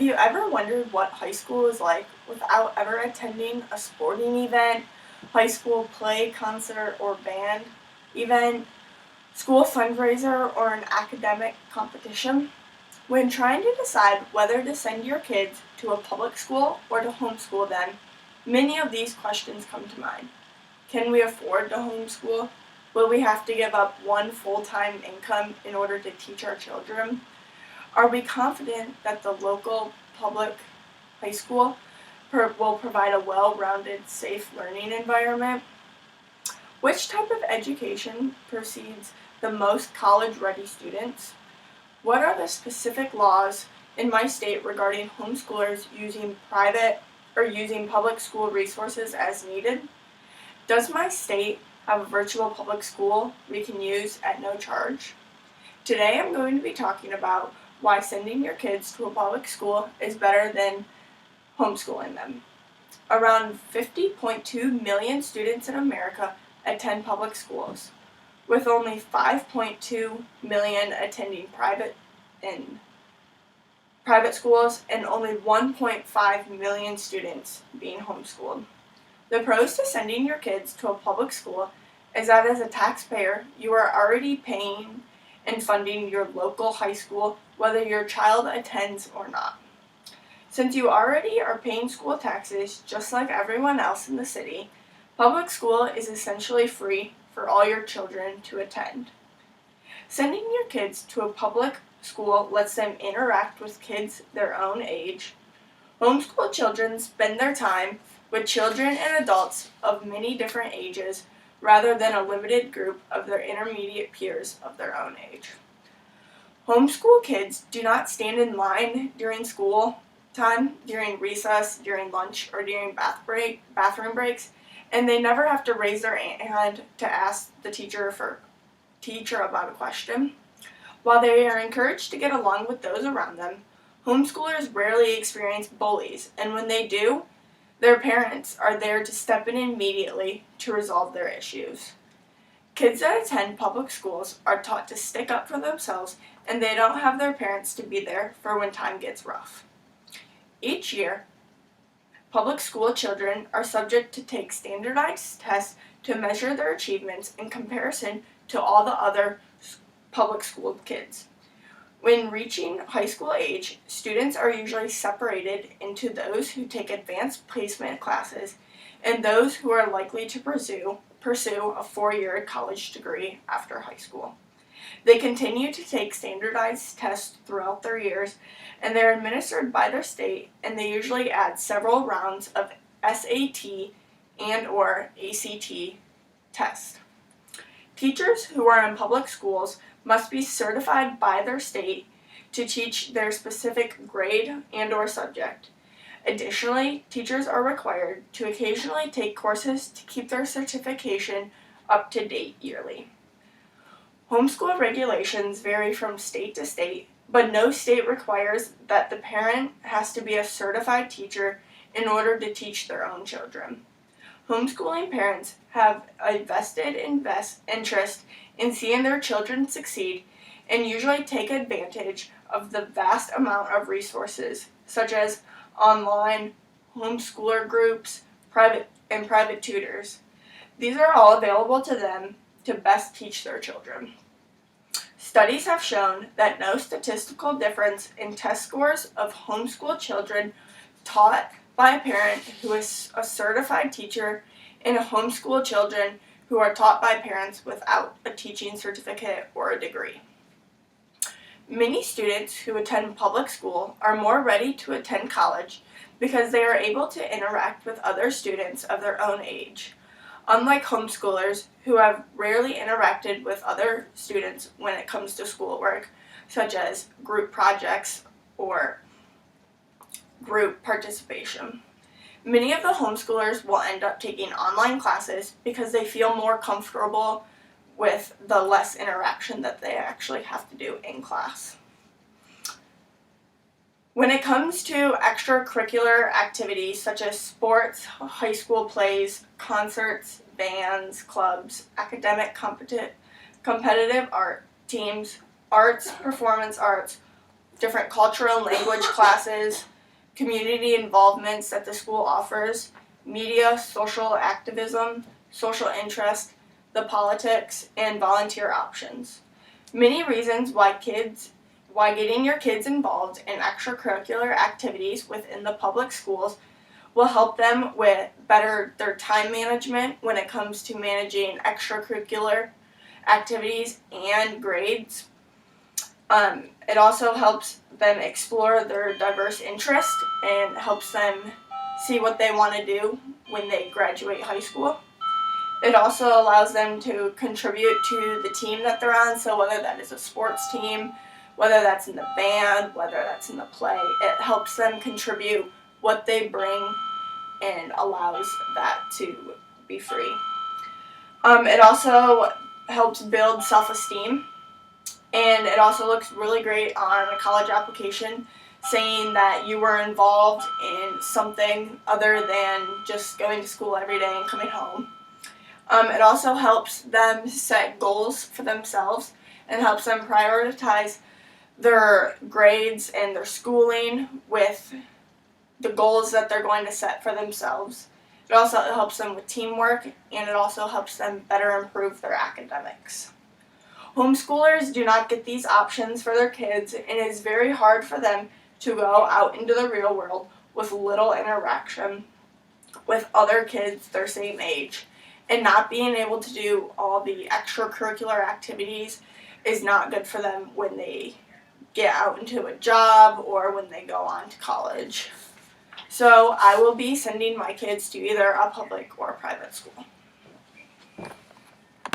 Have you ever wondered what high school is like without ever attending a sporting event, high school play, concert, or band event, school fundraiser, or an academic competition? When trying to decide whether to send your kids to a public school or to homeschool them, many of these questions come to mind. Can we afford to homeschool? Will we have to give up one full-time income in order to teach our children? Are we confident that the local public high school will provide a well-rounded, safe learning environment? Which type of education precedes the most college-ready students? What are the specific laws in my state regarding homeschoolers using public school resources as needed? Does my state have a virtual public school we can use at no charge? Today I'm going to be talking about why sending your kids to a public school is better than homeschooling them. Around 50.2 million students in America attend public schools, with only 5.2 million attending private schools and only 1.5 million students being homeschooled. The pros to sending your kids to a public school is that as a taxpayer, you are already paying and funding your local high school whether your child attends or not. Since you already are paying school taxes just like everyone else in the city, public school is essentially free for all your children to attend. Sending your kids to a public school lets them interact with kids their own age. Homeschool children spend their time with children and adults of many different ages rather than a limited group of their intermediate peers of their own age. Homeschool kids do not stand in line during school time, during recess, during lunch, or during bathroom breaks, and they never have to raise their hand to ask the teacher about a question. While they are encouraged to get along with those around them, homeschoolers rarely experience bullies, and when they do, their parents are there to step in immediately to resolve their issues. Kids that attend public schools are taught to stick up for themselves, and they don't have their parents to be there for when time gets rough. Each year, public school children are subject to take standardized tests to measure their achievements in comparison to all the other public school kids. When reaching high school age, students are usually separated into those who take advanced placement classes and those who are likely to pursue a 4-year college degree after high school. They continue to take standardized tests throughout their years, and they're administered by their state, and they usually add several rounds of SAT and/or ACT tests. Teachers who are in public schools must be certified by their state to teach their specific grade and/or subject. Additionally, teachers are required to occasionally take courses to keep their certification up to date yearly. Homeschool regulations vary from state to state, but no state requires that the parent has to be a certified teacher in order to teach their own children. Homeschooling parents have a vested interest in seeing their children succeed and usually take advantage of the vast amount of resources, such as online, homeschooler groups, private tutors. These are all available to them to best teach their children. Studies have shown that no statistical difference in test scores of homeschool children taught by a parent who is a certified teacher and homeschool children who are taught by parents without a teaching certificate or a degree. Many students who attend public school are more ready to attend college because they are able to interact with other students of their own age, unlike homeschoolers who have rarely interacted with other students when it comes to schoolwork, such as group projects or group participation. Many of the homeschoolers will end up taking online classes because they feel more comfortable with the less interaction that they actually have to do in class. When it comes to extracurricular activities such as sports, high school plays, concerts, bands, clubs, academic competitive art teams, arts, performance arts, different cultural and language classes, community involvements that the school offers, media, social activism, social interest, the politics, and volunteer options. Many reasons why getting your kids involved in extracurricular activities within the public schools will help them with better their time management when it comes to managing extracurricular activities and grades. It also helps them explore their diverse interests and helps them see what they want to do when they graduate high school. It also allows them to contribute to the team that they're on, so whether that is a sports team, whether that's in the band, whether that's in the play, it helps them contribute what they bring and allows that to be free. It also helps build self-esteem, and it also looks really great on a college application saying that you were involved in something other than just going to school every day and coming home. It also helps them set goals for themselves and helps them prioritize their grades and their schooling with the goals that they're going to set for themselves. It also helps them with teamwork, and it also helps them better improve their academics. Homeschoolers do not get these options for their kids, and it is very hard for them to go out into the real world with little interaction with other kids their same age. And not being able to do all the extracurricular activities is not good for them when they get out into a job or when they go on to college. So I will be sending my kids to either a public or a private school.